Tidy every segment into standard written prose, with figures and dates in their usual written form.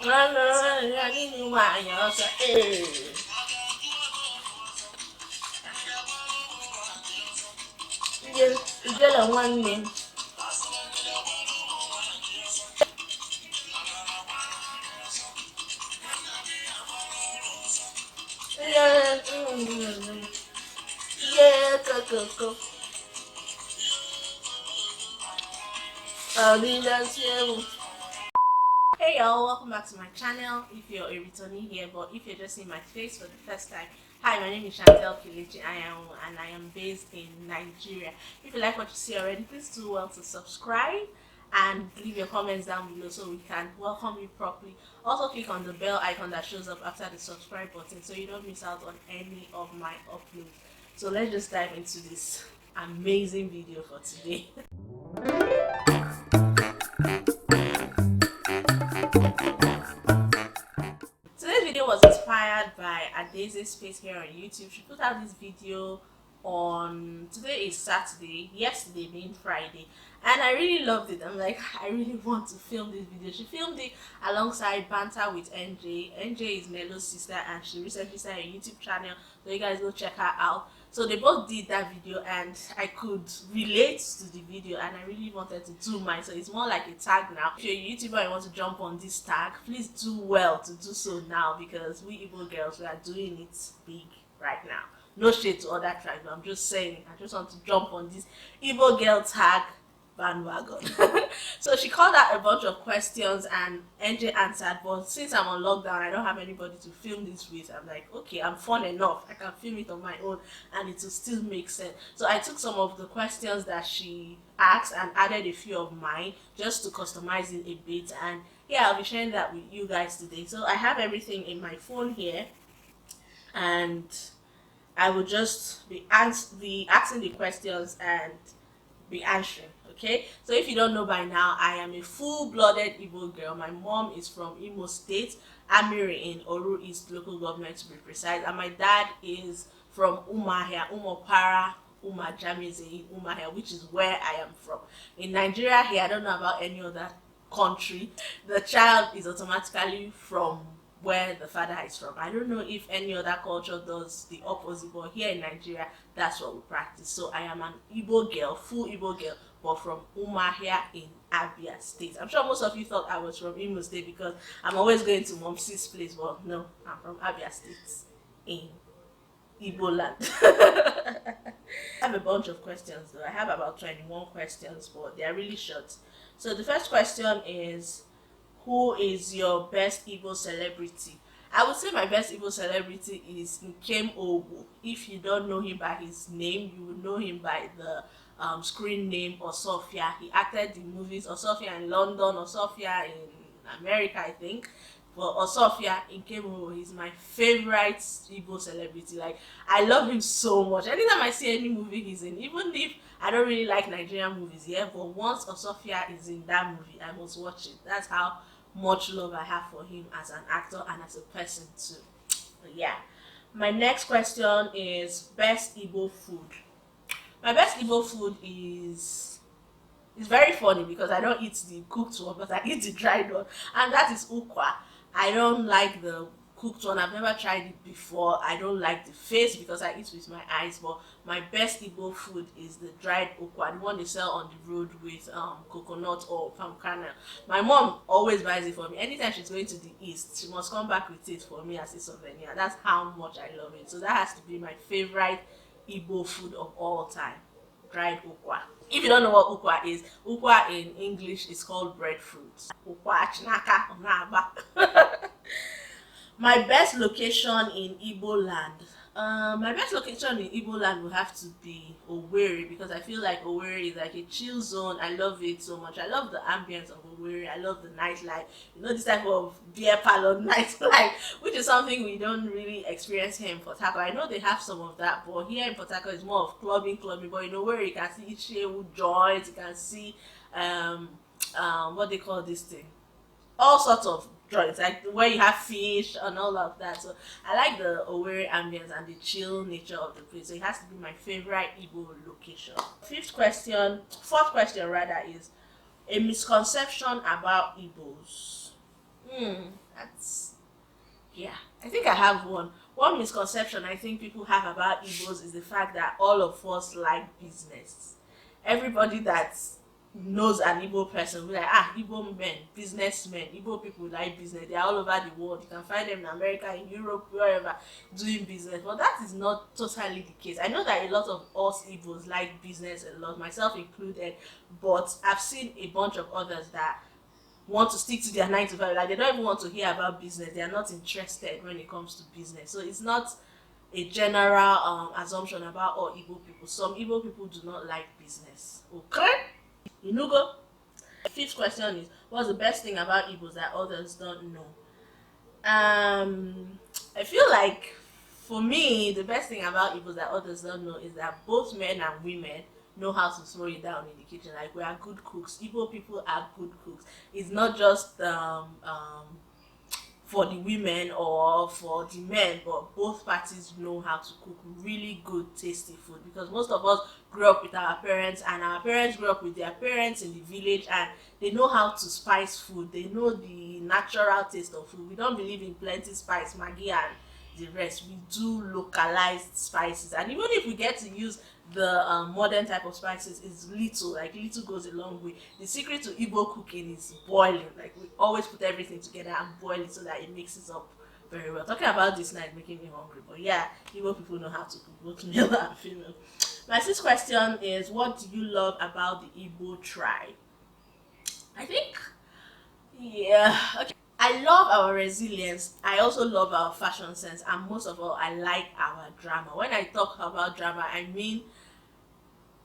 one name. Yeah, go. I'll be that's you. Hey y'all, welcome back to my channel. If you're a returning here, but if you're just seeing my face for the first time, hi, my name is Curated. I am based in Nigeria. If you like what you see already, please do well to subscribe and leave your comments down below so we can welcome you properly. Also click on the bell icon that shows up after the subscribe button so you don't miss out on any of my uploads. So let's just dive into this amazing video for today. Today's video was inspired by Adaeze's face here on YouTube. She put out this video on, today is Saturday, yesterday being Friday, and I really loved it. I'm like, I really want to film this video. She filmed it alongside Banter with NJ. NJ is Melo's sister and she recently started a YouTube channel, so you guys go check her out. So they both did that video and I could relate to the video and I really wanted to do mine. So it's more like a tag now. If you're a YouTuber and want to jump on this tag, please do well to do so now, because we Igbo girls, we are doing it big right now. No shade to other tribes, but I'm just saying, I just want to jump on this Igbo Girl tag bandwagon. So she called out a bunch of questions and NJ answered, but since I'm on lockdown, I don't have anybody to film this with. I'm like, okay, I'm fun enough, I can film it on my own and it will still make sense. So I took some of the questions that she asked and added a few of mine just to customize it a bit, and yeah, I'll be sharing that with you guys today. So I have everything in my phone here and I will just be asking the questions and be answering. Okay, so if you don't know by now, I am a full-blooded Igbo girl. My mom is from Imo State, Amiri in Oru East local government to be precise, and my dad is from Umahia, Umopara, Umajamize in Umahia, which is where I am from. In Nigeria here, I don't know about any other country, the child is automatically from where the father is from. I don't know if any other culture does the opposite, but here in Nigeria, that's what we practice. So I am an Igbo girl, full Igbo girl, but from Umahia in Abia State. I'm sure most of you thought I was from Imo State because I'm always going to Momsi's place, but no, I'm from Abia State in Igbo land. I have a bunch of questions though. I have about 21 questions, but they are really short. So the first question is, who is your best Igbo celebrity? I would say my best Igbo celebrity is Nkem Ogu. If you don't know him by his name, you will know him by the screen name Osofia. He acted in movies Osofia in London, Osofia in America, I think. But Osofia Nkem Ogu is my favorite Igbo celebrity. Like, I love him so much. Anytime I see any movie he's in, even if I don't really like Nigerian movies, yeah, but once Osofia is in that movie, I must watch it. That's how much love I have for him as an actor and as a person too. But yeah, my next question is best Igbo food. My best Igbo food is very funny because I don't eat the cooked one, but I eat the dried one, and that is ukwa. I don't like the cooked one. I've never tried it before. I don't like the face because I eat with my eyes, but my best Igbo food is the dried okwa, the one they sell on the road with coconut or palm kernel. My mom always buys it for me. Anytime she's going to the east, she must come back with it for me as a souvenir. That's how much I love it. So that has to be my favorite Igbo food of all time, dried okwa. If you don't know what ukwa in English is called breadfruit. Ukwa chinaka onaba. My best location in Igbo land. My best location in Igbo land will have to be Owerri, because I feel like Owerri is like a chill zone. I love it so much. I love the ambience of Owerri. I love the nightlife. You know, this type of beer parlor nightlife, which is something we don't really experience here in Port Harcourt. I know they have some of that, but here in Port Harcourt it's more of clubbing. But in Owerri you can see Ishewu joints. You can see what they call this thing, all sorts of joints, like where you have fish and all of that. So I like the Owerri ambience and the chill nature of the place. So it has to be my favorite Igbo location. Fourth question rather, is a misconception about Igbos. That's, yeah. I think I have one. One misconception I think people have about Igbos is the fact that all of us like business. Everybody that knows an Igbo person will be like, ah, Igbo men, businessmen, Igbo people like business. They are all over the world. You can find them in America, in Europe, wherever, doing business. But that is not totally the case. I know that a lot of us Igbos like business a lot, myself included, but I've seen a bunch of others that want to stick to their 9 to 5. Like, they don't even want to hear about business. They are not interested when it comes to business. So it's not a general assumption about all Igbo people. Some Igbo people do not like business. Okay? You know go. Fifth question is, what's the best thing about Igbos that others don't know? I feel like for me, the best thing about Igbos that others don't know is that both men and women know how to throw it down in the kitchen. Like, we are good cooks. Igbo people are good cooks. It's not just for the women or for the men, but both parties know how to cook really good, tasty food, because most of us grew up with our parents, and our parents grew up with their parents in the village, and they know how to spice food. They know the natural taste of food. We don't believe in plenty spice, Maggi and the rest. We do localized spices, and even if we get to use the modern type of spices, is little. Like, little goes a long way. The secret to Igbo cooking is boiling. Like, we always put everything together and boil it so that it mixes up very well. Talking about this now is making me hungry, but yeah, Igbo people know how to cook, both male and female. My sixth question is, what do you love about the Igbo tribe? I think, yeah, okay. I love our resilience. I also love our fashion sense, and most of all, I like our drama. When I talk about drama, I mean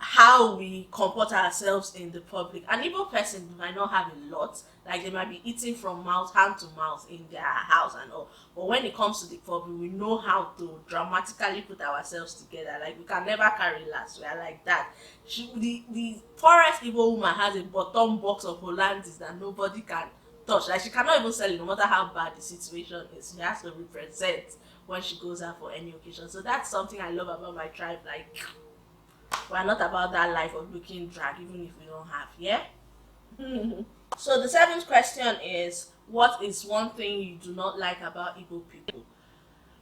how we comport ourselves in the public. An Igbo person might not have a lot, like they might be eating from mouth, hand to mouth in their house and all. But when it comes to the public, we know how to dramatically put ourselves together. Like, we can never carry last. We are like that. The poorest Igbo woman has a bottom box of Hollandis that nobody can touch. Like, she cannot even sell it no matter how bad the situation is. She has to represent when she goes out for any occasion. So that's something I love about my tribe. Like, we're not about that life of looking drag, even if we don't have, yeah? So the seventh question is, what is one thing you do not like about Igbo people?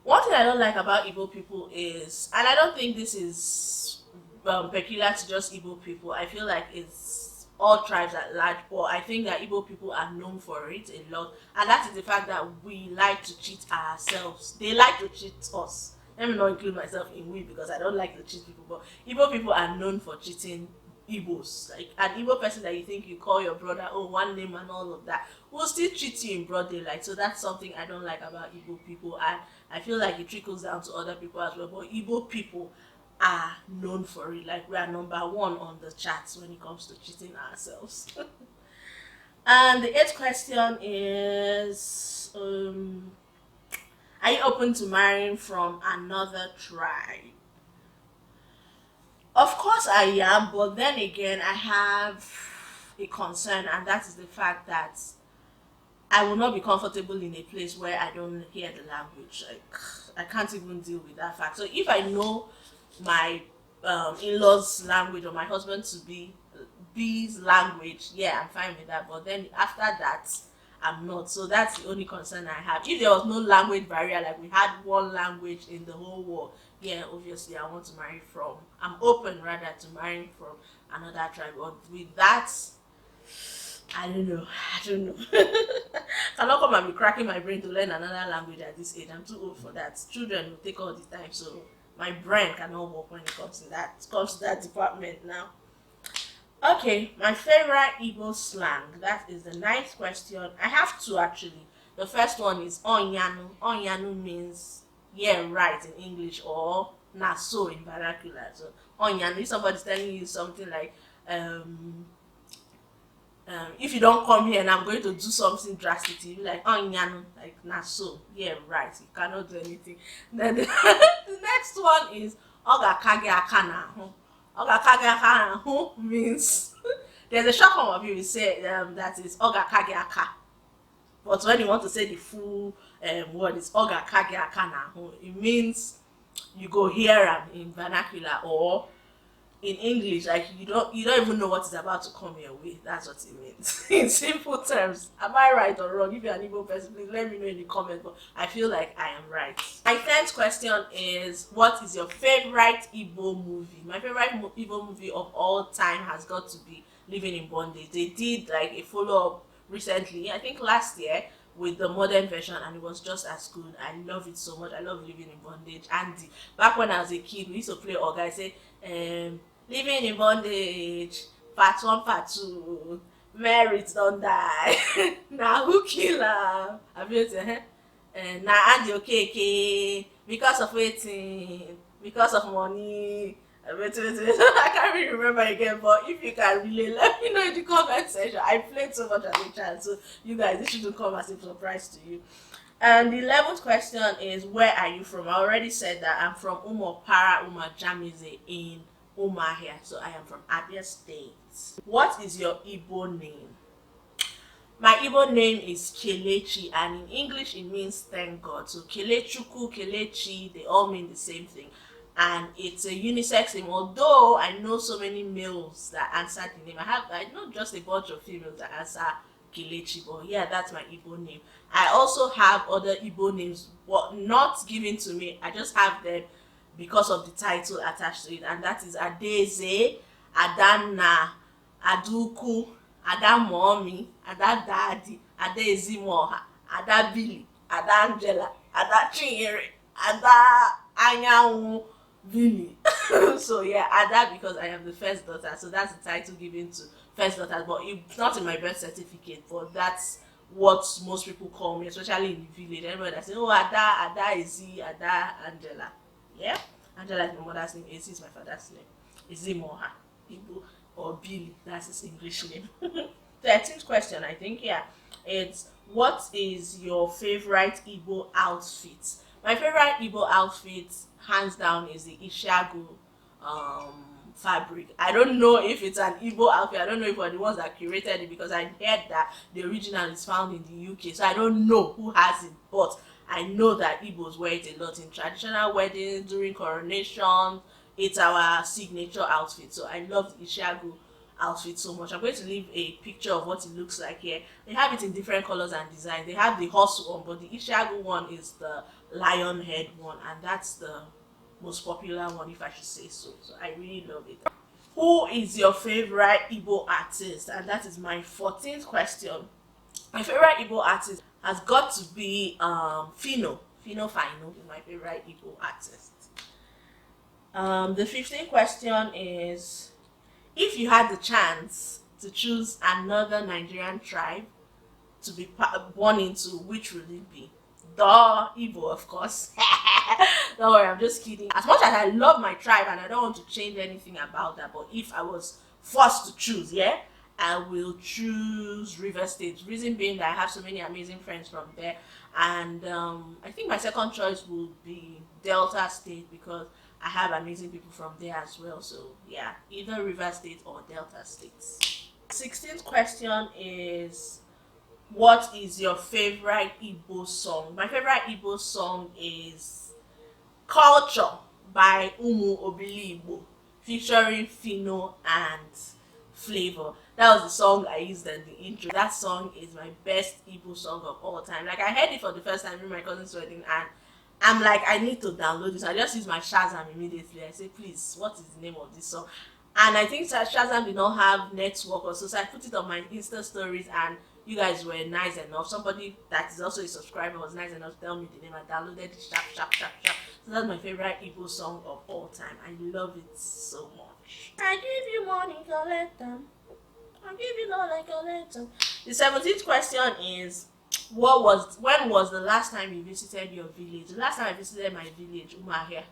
One thing I don't like about Igbo people is, and I don't think this is peculiar to just Igbo people, I feel like it's all tribes at large, but I think that Igbo people are known for it a lot, and that is the fact that we like to cheat ourselves. They like to cheat us. Let me not include myself in we, because I don't like to cheat people, but Igbo people are known for cheating Igbos. Like, an Igbo person that you think you call your brother, oh, one name and all of that, will still cheat you in broad daylight. So that's something I don't like about Igbo people, and I feel like it trickles down to other people as well. But Igbo people are known for it. Like, we are number one on the charts when it comes to cheating ourselves. And the eighth question is, are you open to marrying from another tribe? Of course I am, but then again, I have a concern, and that is the fact that I will not be comfortable in a place where I don't hear the language. Like, I can't even deal with that fact. So if I know my in-laws' language, or my husband to be's language, yeah, I'm fine with that. But then after that, I'm not. So that's the only concern I have. If there was no language barrier, like we had one language in the whole world, yeah, obviously I want to marry from, I'm open rather to marrying from another tribe. But with that, I don't know. Cannot come and be cracking my brain to learn another language at this age. I'm too old for that. Children will take all the time, so my brain cannot work when it comes to that department now. Okay, my favorite Igbo slang. That is the ninth question. I have two actually. The first one is onyanu. Onyanu means yeah, right in English, or na so in vernacular. So onyanu, if somebody's telling you something like if you don't come here and I'm going to do something drastic, you be like onyanu, like na so, yeah, right. You cannot do anything. Then the next one is oga kage akana. Oga kage akana means there's a short form of you say that is oga kage aka. But when you want to say the full word, is oga kage akana. It means you go hear in vernacular, or in English, like you don't even know what is about to come your way. That's what it means. In simple terms. Am I right or wrong? If you're an Igbo person, please let me know in the comments. But I feel like I am right. My 10th question is, what is your favorite Igbo movie? My favorite Igbo movie of all time has got to be Living in Bondage. They did like a follow-up recently, I think last year, with the modern version, and it was just as good. I love it so much. I love Living in Bondage. Andy, back when I was a kid, we used to play Oga. I say, Living in Bondage, part 1, part 2, Merit don't die. Now who kill her? Have you heard? Now Andy okay, because of waiting, because of money. Wait. I can't really remember again, but if you can relate, let me know in the comment section. I played so much as a child, so you guys, this shouldn't come as a surprise to you. And the 11th question is, where are you from? I already said that I'm from Para Jamize in Umahia, so I am from Abia State. What is your Igbo name? My Igbo name is Kelechi, and in English it means thank God. So Kelechuku, Kelechi, they all mean the same thing. And it's a unisex name, although I know so many males that answer the name. I know just a bunch of females that answer Kelechi, but yeah, that's my Igbo name. I also have other Igbo names, but not given to me. I just have them because of the title attached to it, and that is Adaeze, Adanna, Aduku, Adamomi, Adadadi, Adaeze Moha, Adabili, Adangela, Adachinyere, Adanyanwu, Billy. So yeah, Ada, because I am the first daughter, so that's the title given to first daughter, but it's not in my birth certificate, but that's what most people call me, especially in the village. Everybody that say, oh, Ada, Adaeze, Ada, Angela. Yeah, Angela is my mother's name, Eze is my father's name. Eze Moha, Igbo, or Billy, that's his English name. 13th question, I think, yeah. It's, what is your favorite Igbo outfit? My favorite Igbo outfit, hands down, is the Ishagu fabric. I don't know if it's an Igbo outfit. I don't know if we're the ones that curated it, because I heard that the original is found in the UK. So I don't know who has it, but I know that Igbos wear it a lot in traditional weddings, during coronation. It's our signature outfit. So I love the Ishagu outfit so much. I'm going to leave a picture of what it looks like here. They have it in different colors and designs. They have the horse one, but the Ishagu one is the lion head one, and that's the most popular one, if I should say so. So I really love it. Who is your favorite Igbo artist? And that is my 14th question. My favorite Igbo artist has got to be Fino Final is my favorite Igbo artist. The 15th question is, if you had the chance to choose another Nigerian tribe to be born into, which would it be? Duh, Igbo, of course. Don't worry, I'm just kidding. As much as I love my tribe and I don't want to change anything about that, but if I was forced to choose, yeah, I will choose River State. Reason being that I have so many amazing friends from there, and I think my second choice would be Delta State, because I have amazing people from there as well. So yeah, either River State or Delta State. 16th question is, what is your favorite Igbo song? My favorite Igbo song is Culture by Umu Obili Igbo, featuring Fino and Flavor. That was the song I used in the intro. That song is my best Igbo song of all time. Like, I heard it for the first time in my cousin's wedding, and I'm like, I need to download this. I just use my Shazam immediately. I say, please, what is the name of this song? And I think Shazam did not have network or so I put it on my Insta stories, and you guys were nice enough. Somebody that is also a subscriber was nice enough to tell me the name. I downloaded it, sharp. So that's my favorite Igbo song of all time. I love it so much. I give you money, collect them. I give you all I collect them. The 17th question is, when was the last time you visited your village? The last time I visited my village, Umahia,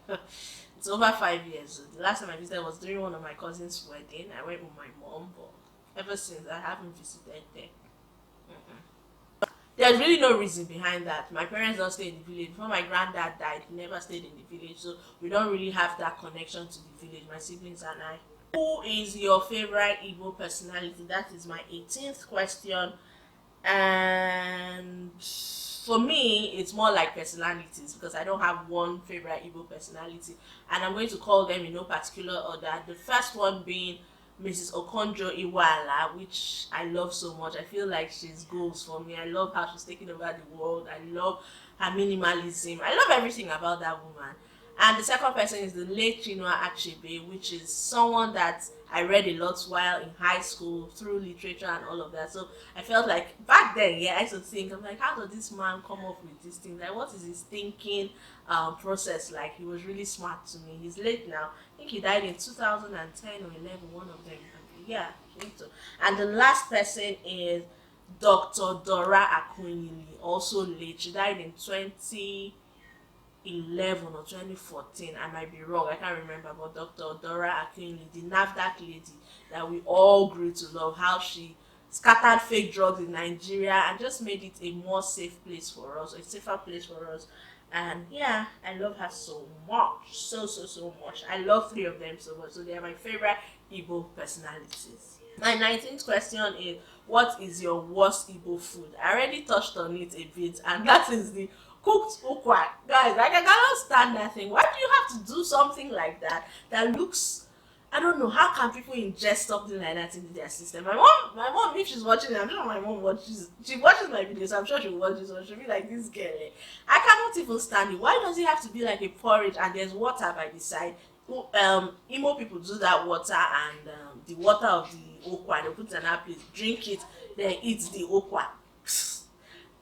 it's over 5 years. The last time I visited was during one of my cousin's wedding. I went with my mom, but ever since I haven't visited there. There's really no reason behind that. My parents don't stay in the village. Before my granddad died, he never stayed in the village, so we don't really have that connection to the village, my siblings and I. Who is your favorite Igbo personality? That is my 18th question. And for me, it's more like personalities because I don't have one favorite Igbo personality, and I'm going to call them in no particular order. The first one being Mrs. Okonjo Iweala, which I love so much. I feel like she's goals for me. I love how she's taking over the world. I love her minimalism. I love everything about that woman. And the second person is the late Chinua Achebe, which is someone that I read a lot while in high school through literature and all of that. So I felt like back then, yeah, I used to think, I'm like, how does this man come up with these things? Like, what is his thinking process like? He was really smart to me. He's late now. I think he died in 2010 or 11, one of them. Yeah, I think so. And the last person is Dr. Dora Akunyili, also late. She died in 2011 or 2014. I might be wrong, I can't remember, but Dr. Dora Akunyili, the NAFDAC lady that we all grew to love, how she scattered fake drugs in Nigeria and just made it a more safe place for us, a safer place for us. And yeah, I love her so much, so much. I love three of them so much, so they are my favorite Igbo personalities. My 19th question is, what is your worst Igbo food? I already touched on it a bit, and that is the cooked okwa. Guys, like, I cannot stand that thing. Why do you have to do something like that that looks, I don't know, how can people ingest something like that into their system? My mom, if she's watching it, I'm sure my mom watches, she watches my videos, so I'm sure she'll watch this one. She'll be like, this girl, I cannot even stand it. Why does it have to be like a porridge and there's water by the side? Imo people do that water, and the water of the okwa, they put it in that place, drink it, then eat the okwa.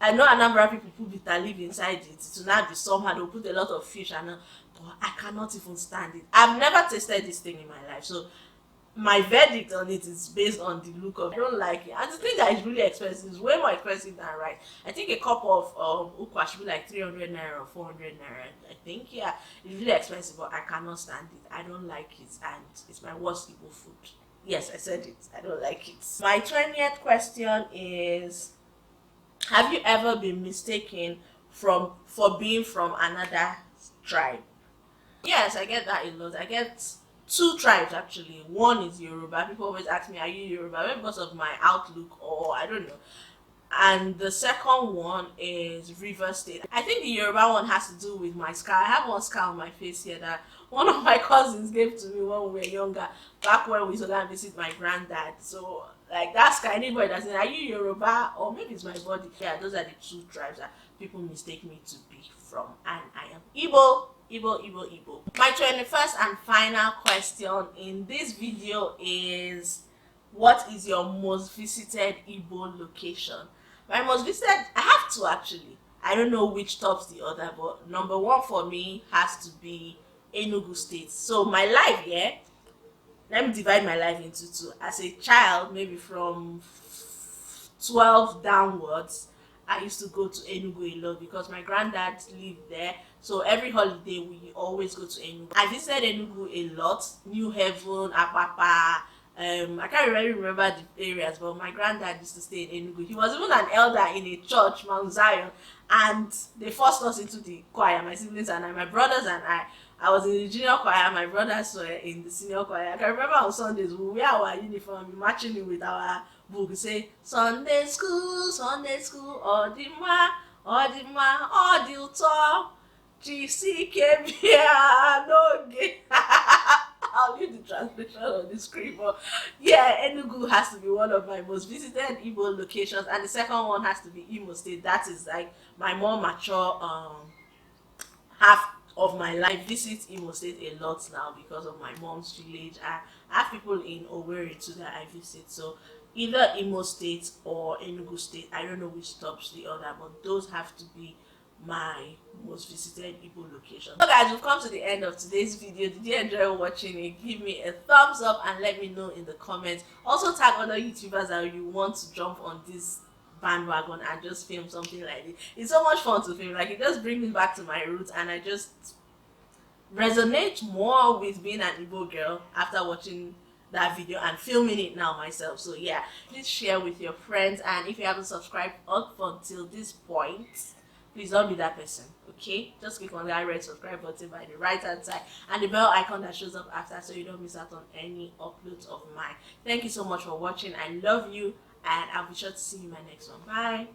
I know Anambra people put bitter leaf inside it to not be somehow. They'll put a lot of fish, and but I cannot even stand it. I've never tasted this thing in my life, so my verdict on it is based on the look of it. I don't like it, and the thing that is really expensive is way more expensive than rice. I think a cup of ukwa should be like 300 naira or 400 naira. I think, yeah, it's really expensive, but I cannot stand it. I don't like it, and it's my worst Igbo food. Yes, I said it. I don't like it. My 20th question is, have you ever been mistaken for being from another tribe? Yes, I get that a lot. I get two tribes actually. One is Yoruba. People always ask me, are you Yoruba? Maybe because of my outlook, or I don't know. And the second one is River State. I think the Yoruba one has to do with my scar. I have one scar on my face here that one of my cousins gave to me when we were younger, back when we used to go and visit my granddad. So like, that's scar, anybody that's saying, are you Yoruba? Or maybe it's my body. Yeah, those are the two tribes that people mistake me to be from. And I am Igbo. My 21st and final question in this video is, what is your most visited Igbo location? My most visited, I have two actually. I don't know which tops the other, but number one for me has to be Enugu State. So my life, yeah, let me divide my life into two. As a child, maybe from 12 downwards, I used to go to Enugu a lot because my granddad lived there. So every holiday we always go to Enugu. I visited Enugu a lot. New Haven, Apapa. I can't really remember the areas, but my granddad used to stay in Enugu. He was even an elder in a church, Mount Zion, and they forced us into the choir, my siblings and I, my brothers and I. I was in the junior choir, my brothers were in the senior choir. I can remember on Sundays we wear our uniform, matching it with our book. We say, Sunday school, Odima, Odilto, GCK, no gay. I'll leave the translation on the screen, but yeah, Enugu has to be one of my most visited Igbo locations, and the second one has to be Imo State. That is like my more mature half of my life. Visit Imo State a lot now because of my mom's village. I have people in Owerri too that I visit, so either Imo State or Enugu State. I don't know which tops the other, but those have to be my most visited Igbo location. So guys, we've come to the end of today's video. Did you enjoy watching it? Give me a thumbs up and let me know in the comments. Also tag other YouTubers that you want to jump on this bandwagon and just film something like this. It's so much fun to film. Like, it just brings me back to my roots, and I just resonate more with being an Igbo girl after watching that video and filming it now myself. So yeah, please share with your friends, and if you haven't subscribed up until this point, please don't be that person, okay? Just click on that red subscribe button by the right hand side and the bell icon that shows up after, so you don't miss out on any uploads of mine. Thank you so much for watching. I love you, and I'll be sure to see you in my next one. Bye.